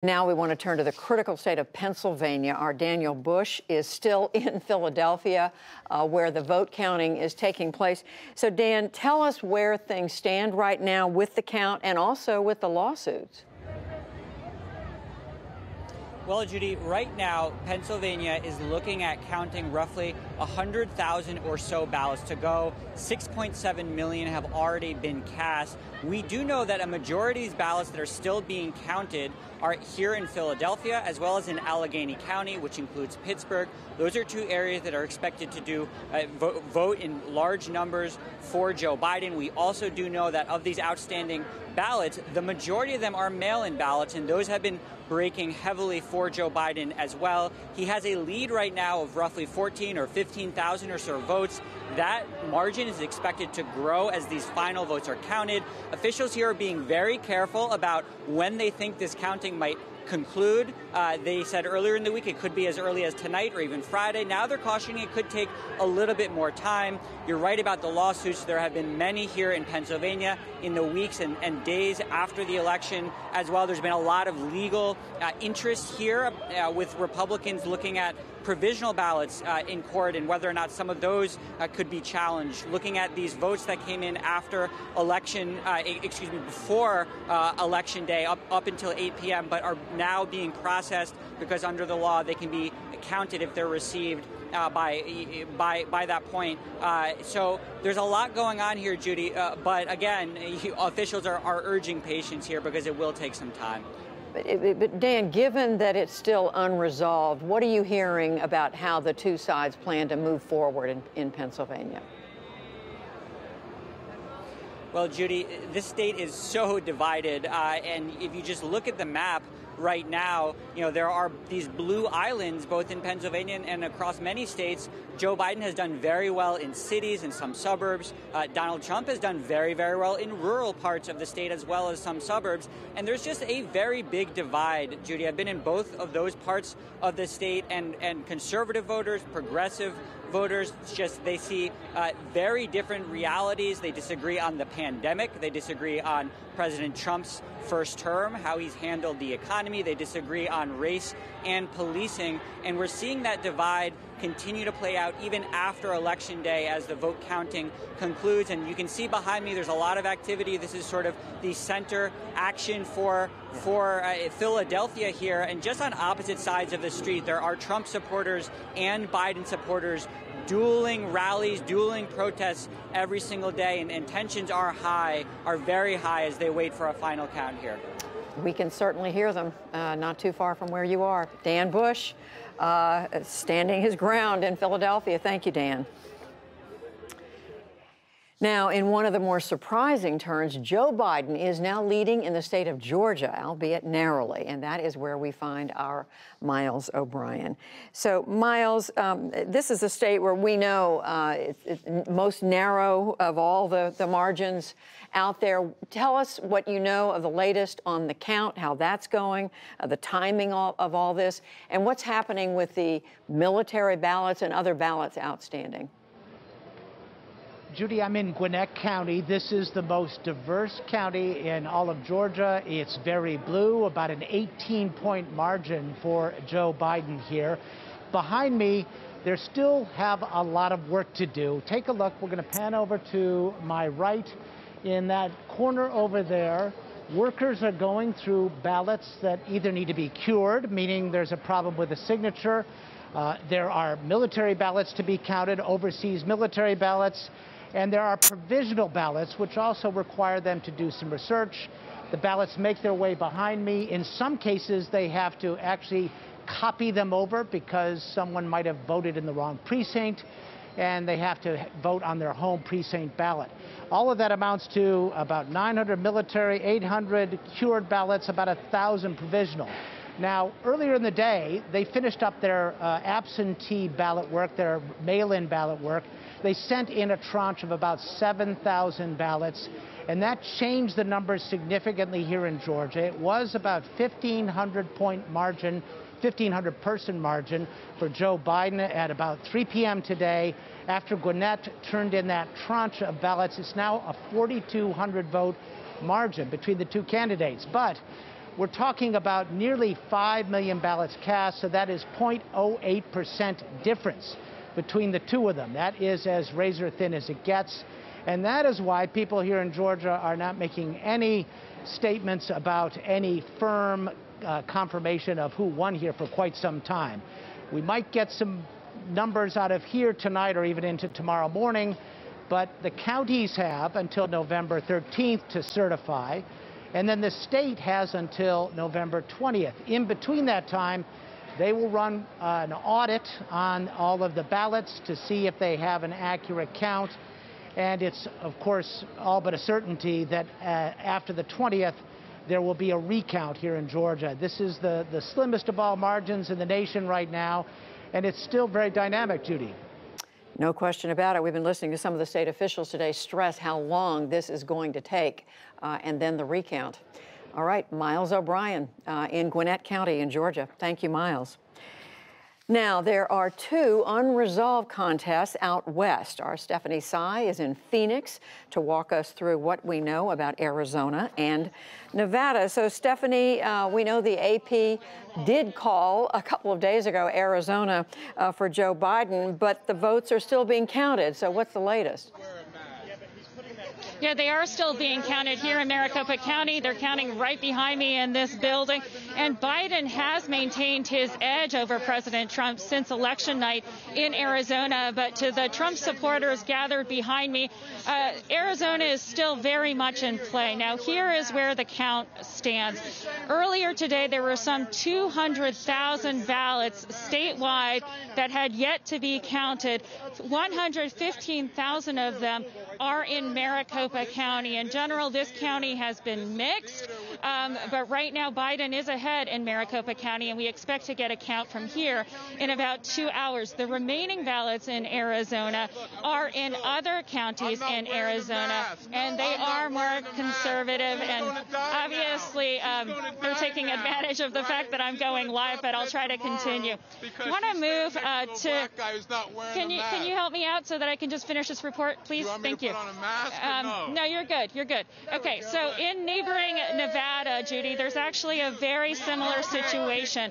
Now we want to turn to the critical state of Pennsylvania. Our Daniel Bush is still in Philadelphia, where the vote counting is taking place. So, Dan, tell us where things stand right now with the count and also with the lawsuits. Well, Judy, right now, Pennsylvania is looking at counting roughly 100,000 or so ballots to go. 6.7 million have already been cast. We do know that a majority of these ballots that are still being counted are here in Philadelphia, as well as in Allegheny County, which includes Pittsburgh. Those are two areas that are expected to do vote in large numbers for Joe Biden. We also do know that of these outstanding ballots, the majority of them are mail-in ballots, and those have been breaking heavily for Joe Biden as well. He has a lead right now of roughly 14 or 15,000 or so votes. That margin is expected to grow as these final votes are counted. Officials here are being very careful about when they think this counting might conclude. They said earlier in the week it could be as early as tonight or even Friday. Now they're cautioning it could take a little bit more time. You're right about the lawsuits. There have been many here in Pennsylvania in the weeks and days after the election as well. There's been a lot of legal interest here with Republicans looking at provisional ballots in court and whether or not some of those could be challenged. Looking at these votes that came in after election, before election day up until 8 p.m., but are now being processed because under the law they can be counted if they're received by that point. So there's a lot going on here, Judy. But again, officials are urging patience here because it will take some time. But Dan, given that it's still unresolved, what are you hearing about how the two sides plan to move forward in Pennsylvania? Well, Judy, this state is so divided, and if you just look at the map right now, there are these blue islands both in Pennsylvania and across many states. Joe Biden has done very well in cities and some suburbs. Donald Trump has done very, very well in rural parts of the state as well as some suburbs. And there's just a very big divide, Judy. I've been in both of those parts of the state, and conservative voters, progressive voters, they see very different realities. They disagree on the pandemic. They disagree on President Trump's first term, how he's handled the economy. They disagree on race and policing. And we're seeing that divide continue to play out even after Election Day as the vote counting concludes. And you can see behind me there's a lot of activity. This is sort of the center action for Philadelphia here. And just on opposite sides of the street, there are Trump supporters and Biden supporters dueling rallies, dueling protests every single day. And tensions are very high as they wait for a final count here. We can certainly hear them not too far from where you are. Dan Bush, standing his ground in Philadelphia. Thank you, Dan. Now, in one of the more surprising turns, Joe Biden is now leading in the state of Georgia, albeit narrowly, and that is where we find our Miles O'Brien. So, Miles, this is a state where we know it's most narrow of all the margins out there. Tell us what you know of the latest on the count, how that's going, the timing of all this, and what's happening with the military ballots and other ballots outstanding. Judy, I'm in Gwinnett County. This is the most diverse county in all of Georgia. It's very blue, about an 18-point margin for Joe Biden here. Behind me, they still have a lot of work to do. Take a look. We're going to pan over to my right. In that corner over there, workers are going through ballots that either need to be cured, meaning there's a problem with the signature. There are military ballots to be counted, overseas military ballots. And there are provisional ballots, which also require them to do some research. The ballots make their way behind me. In some cases, they have to actually copy them over because someone might have voted in the wrong precinct, and they have to vote on their home precinct ballot. All of that amounts to about 900 military, 800 cured ballots, about 1,000 provisional. Now, earlier in the day, they finished up their absentee ballot work, their mail-in ballot work. They sent in a tranche of about 7,000 ballots, and that changed the numbers significantly here in Georgia. It was about 1,500-point margin, 1,500-person margin for Joe Biden at about 3 p.m. today. After Gwinnett turned in that tranche of ballots, it's now a 4,200-vote margin between the two candidates. But we're talking about nearly 5 million ballots cast, so that is 0.08% difference between the two of them. That is as razor thin as it gets. And that is why people here in Georgia are not making any statements about any firm confirmation of who won here for quite some time. We might get some numbers out of here tonight or even into tomorrow morning, but the counties have until November 13th to certify, and then the state has until November 20th. In between that time, they will run an audit on all of the ballots to see if they have an accurate count. And it's, of course, all but a certainty that after the 20th, there will be a recount here in Georgia. This is the slimmest of all margins in the nation right now, and it's still very dynamic, Judy. No question about it. We've been listening to some of the state officials today stress how long this is going to take, and then the recount. All right, Miles O'Brien in Gwinnett County in Georgia. Thank you, Miles. Now, there are two unresolved contests out west. Our Stephanie Sy is in Phoenix to walk us through what we know about Arizona and Nevada. So, Stephanie, we know the AP did call a couple of days ago Arizona for Joe Biden, but the votes are still being counted. So what's the latest? Yeah, they are still being counted here in Maricopa County. They're counting right behind me in this building. And Biden has maintained his edge over President Trump since election night in Arizona. But to the Trump supporters gathered behind me, Arizona is still very much in play. Now, here is where the count stands. Earlier today, there were some 200,000 ballots statewide that had yet to be counted. 115,000 of them are in Maricopa County. In general, this county has been mixed, but right now Biden is ahead in Maricopa County, and we expect to get a count from here in about 2 hours. The remaining ballots in Arizona are in other counties in Arizona, and they are more conservative, and obviously they're taking advantage of the fact that I'm going live, but I'll try to continue. I want to move to, can you help me out so that I can just finish this report, please? Thank you. No, you're good. You're good. Okay, so in neighboring Nevada, Judy, there's actually a very similar situation.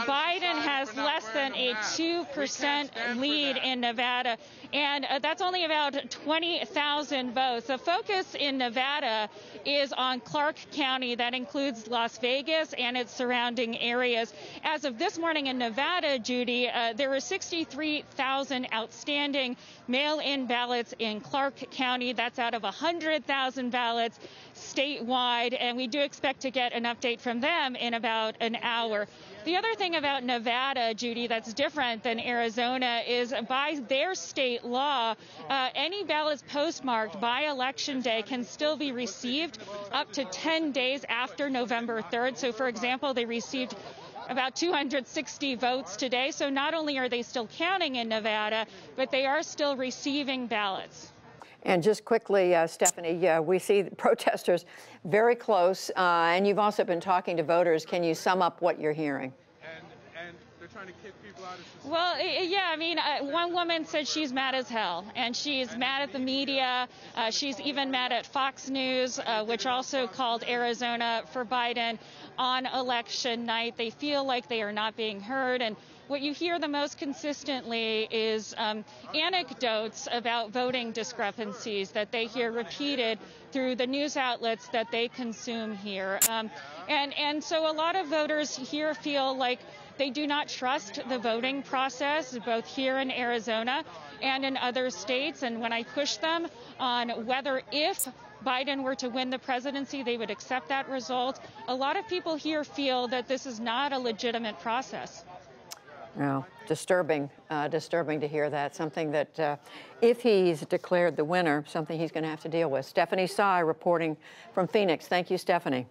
Biden has less than a 2% lead in Nevada, and that's only about 20,000 votes. The focus in Nevada is on Clark County. That includes Las Vegas and its surrounding areas. As of this morning in Nevada, Judy, there were 63,000 outstanding mail-in ballots in Clark County. That's out of 100,000 ballots statewide, and we do expect to get an update from them in about an hour. The other thing about Nevada, Judy, that's different than Arizona is by their state law, any ballots postmarked by Election Day can still be received up to 10 days after November 3rd. So, for example, they received about 260 votes today. So not only are they still counting in Nevada, but they are still receiving ballots. And just quickly, Stephanie, we see the protesters very close, and you've also been talking to voters. Can you sum up what you're hearing? And they're trying to kick people out of society. Well, yeah, I mean, one woman said she's mad as hell, and she's mad at the media. She's even mad at Fox News, which also called Arizona for Biden on election night. They feel like they are not being heard, and what you hear the most consistently is anecdotes about voting discrepancies that they hear repeated through the news outlets that they consume here. And so a lot of voters here feel like they do not trust the voting process, both here in Arizona and in other states. And when I push them on whether if Biden were to win the presidency, they would accept that result, a lot of people here feel that this is not a legitimate process. Well, disturbing to hear that. Something that, if he's declared the winner, something he's going to have to deal with. Stephanie Sy reporting from Phoenix. Thank you, Stephanie.